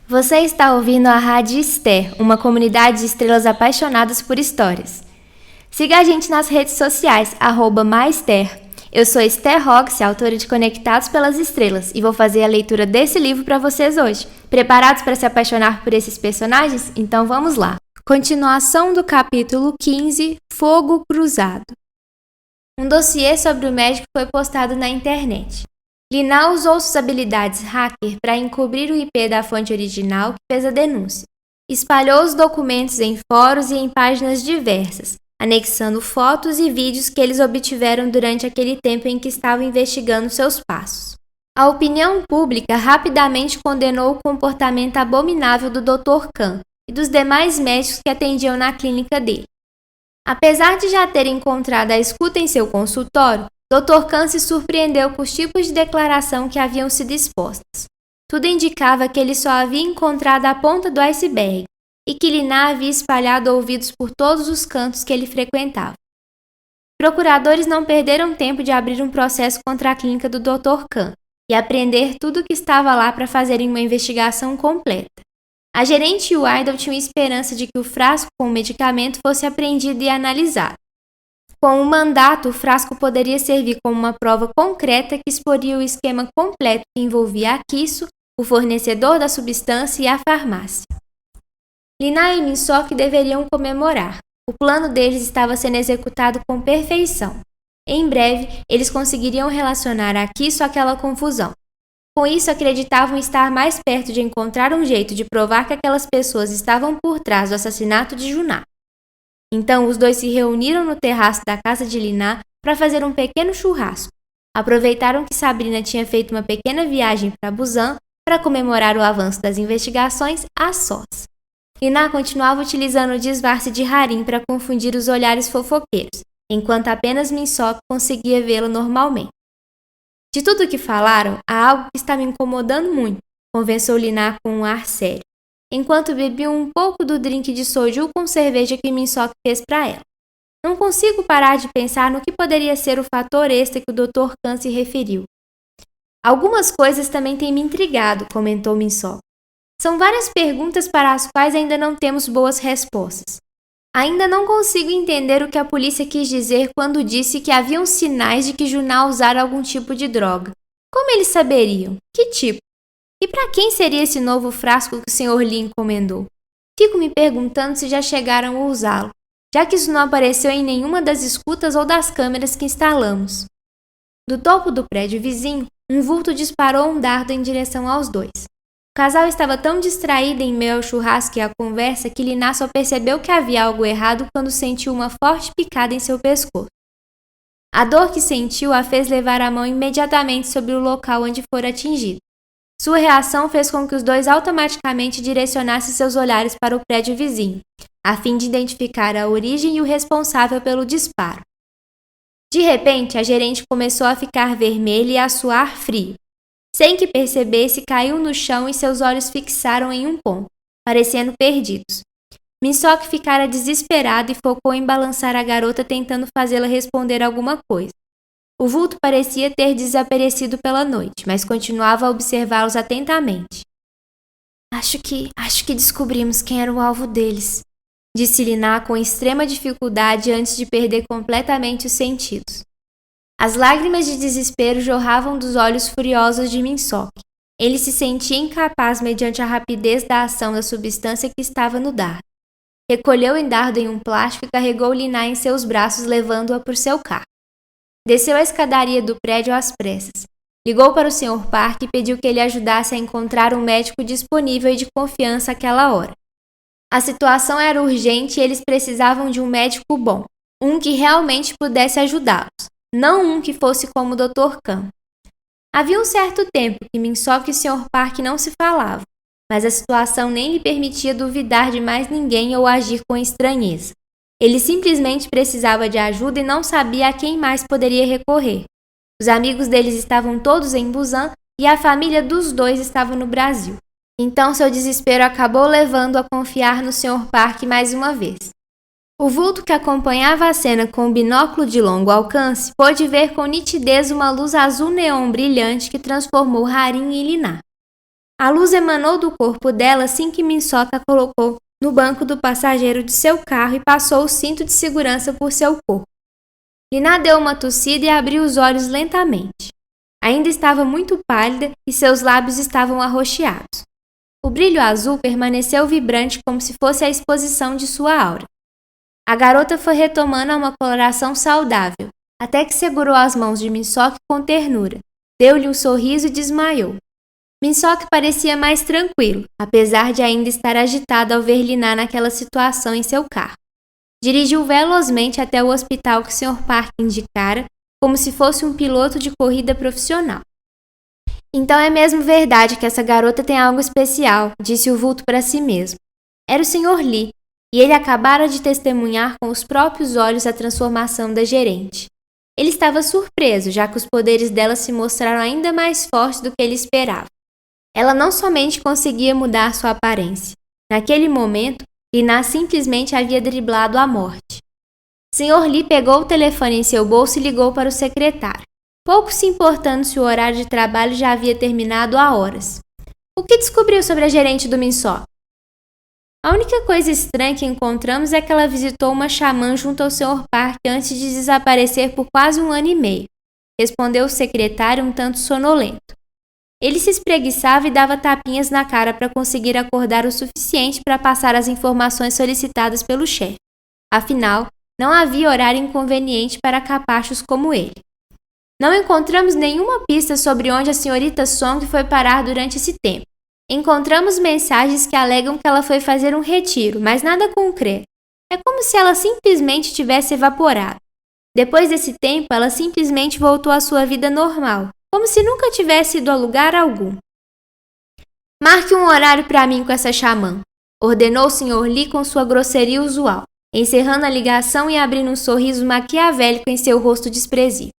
Você está ouvindo a Rádio Esther, uma comunidade de estrelas apaixonadas por histórias. Siga a gente nas redes sociais, @maister. Eu sou Esther Rox, autora de Conectados pelas Estrelas, e vou fazer a leitura desse livro para vocês hoje. Preparados para se apaixonar por esses personagens? Então vamos lá! Continuação do capítulo 15, Fogo Cruzado. Um dossiê sobre o médico foi postado na internet. Lina usou suas habilidades hacker para encobrir o IP da fonte original que fez a denúncia. Espalhou os documentos em fóruns e em páginas diversas, anexando fotos e vídeos que eles obtiveram durante aquele tempo em que estavam investigando seus passos. A opinião pública rapidamente condenou o comportamento abominável do Dr. Khan e dos demais médicos que atendiam na clínica dele. Apesar de já ter encontrado a escuta em seu consultório, Dr. Khan se surpreendeu com os tipos de declaração que haviam sido expostas. Tudo indicava que ele só havia encontrado a ponta do iceberg e que Lina havia espalhado ouvidos por todos os cantos que ele frequentava. Procuradores não perderam tempo de abrir um processo contra a clínica do Dr. Khan e apreender tudo o que estava lá para fazerem uma investigação completa. A gerente e o idol tinham esperança de que o frasco com o medicamento fosse apreendido e analisado. Com o mandato, o frasco poderia servir como uma prova concreta que exporia o esquema completo que envolvia a Kisso, o fornecedor da substância e a farmácia. Lina e Minseok deveriam comemorar. O plano deles estava sendo executado com perfeição. Em breve, eles conseguiriam relacionar a Kisso àquela confusão. Com isso, acreditavam estar mais perto de encontrar um jeito de provar que aquelas pessoas estavam por trás do assassinato de Junna. Então, os dois se reuniram no terraço da casa de Lina para fazer um pequeno churrasco. Aproveitaram que Sabrina tinha feito uma pequena viagem para Busan para comemorar o avanço das investigações a sós. Lina continuava utilizando o disfarce de Harim para confundir os olhares fofoqueiros, enquanto apenas Minseok conseguia vê-la normalmente. De tudo o que falaram, há algo que está me incomodando muito, conversou Lina com um ar sério, enquanto bebiam um pouco do drink de soju com cerveja que Minseok fez para ela. Não consigo parar de pensar no que poderia ser o fator extra que o Dr. Khan se referiu. Algumas coisas também têm me intrigado, comentou Minseok. São várias perguntas para as quais ainda não temos boas respostas. Ainda não consigo entender o que a polícia quis dizer quando disse que haviam sinais de que Junna usara algum tipo de droga. Como eles saberiam? Que tipo? E para quem seria esse novo frasco que o Sr. Lee encomendou? Fico me perguntando se já chegaram a usá-lo, já que isso não apareceu em nenhuma das escutas ou das câmeras que instalamos. Do topo do prédio vizinho, um vulto disparou um dardo em direção aos dois. O casal estava tão distraído em meio ao churrasco e à conversa que Lina só percebeu que havia algo errado quando sentiu uma forte picada em seu pescoço. A dor que sentiu a fez levar a mão imediatamente sobre o local onde fora atingido. Sua reação fez com que os dois automaticamente direcionassem seus olhares para o prédio vizinho, a fim de identificar a origem e o responsável pelo disparo. De repente, a gerente começou a ficar vermelha e a suar frio. Sem que percebesse, caiu no chão e seus olhos fixaram em um ponto, parecendo perdidos. Minseok ficara desesperado e focou em balançar a garota tentando fazê-la responder alguma coisa. O vulto parecia ter desaparecido pela noite, mas continuava a observá-los atentamente. Acho que descobrimos quem era o alvo deles, disse Lina com extrema dificuldade antes de perder completamente os sentidos. As lágrimas de desespero jorravam dos olhos furiosos de Minseok. Ele se sentia incapaz mediante a rapidez da ação da substância que estava no dardo. Recolheu o dardo em um plástico e carregou Lina em seus braços, levando-a por seu carro. Desceu a escadaria do prédio às pressas. Ligou para o Sr. Park e pediu que ele ajudasse a encontrar um médico disponível e de confiança àquela hora. A situação era urgente e eles precisavam de um médico bom, um que realmente pudesse ajudá-los, não um que fosse como o Dr. Khan. Havia um certo tempo que Minseok e o Sr. Park não se falavam, mas a situação nem lhe permitia duvidar de mais ninguém ou agir com estranheza. Ele simplesmente precisava de ajuda e não sabia a quem mais poderia recorrer. Os amigos deles estavam todos em Busan e a família dos dois estava no Brasil. Então seu desespero acabou levando-o a confiar no Sr. Park mais uma vez. O vulto que acompanhava a cena com um binóculo de longo alcance pôde ver com nitidez uma luz azul neon brilhante que transformou Harim em Lina. A luz emanou do corpo dela assim que Minsoca a colocou no banco do passageiro de seu carro e passou o cinto de segurança por seu corpo. Lina deu uma tossida e abriu os olhos lentamente. Ainda estava muito pálida e seus lábios estavam arroxeados. O brilho azul permaneceu vibrante como se fosse a exposição de sua aura. A garota foi retomando a uma coloração saudável, até que segurou as mãos de Minsoca com ternura, deu-lhe um sorriso e desmaiou. Minsoca parecia mais tranquilo, apesar de ainda estar agitado ao ver Lina naquela situação em seu carro. Dirigiu velozmente até o hospital que o Sr. Park indicara, como se fosse um piloto de corrida profissional. Então é mesmo verdade que essa garota tem algo especial, disse o vulto para si mesmo. Era o Sr. Lee, e ele acabara de testemunhar com os próprios olhos a transformação da gerente. Ele estava surpreso, já que os poderes dela se mostraram ainda mais fortes do que ele esperava. Ela não somente conseguia mudar sua aparência. Naquele momento, Lina simplesmente havia driblado a morte. Sr. Lee pegou o telefone em seu bolso e ligou para o secretário, pouco se importando se o horário de trabalho já havia terminado há horas. O que descobriu sobre a gerente do Minsoca? A única coisa estranha que encontramos é que ela visitou uma xamã junto ao Sr. Park antes de desaparecer por quase 1 ano e meio, respondeu o secretário um tanto sonolento. Ele se espreguiçava e dava tapinhas na cara para conseguir acordar o suficiente para passar as informações solicitadas pelo chefe. Afinal, não havia horário inconveniente para capachos como ele. Não encontramos nenhuma pista sobre onde a senhorita Song foi parar durante esse tempo. Encontramos mensagens que alegam que ela foi fazer um retiro, mas nada concreto. É como se ela simplesmente tivesse evaporado. Depois desse tempo, ela simplesmente voltou à sua vida normal, como se nunca tivesse ido a lugar algum. Marque um horário para mim com essa xamã, ordenou o Sr. Lee com sua grosseria usual, encerrando a ligação e abrindo um sorriso maquiavélico em seu rosto desprezível.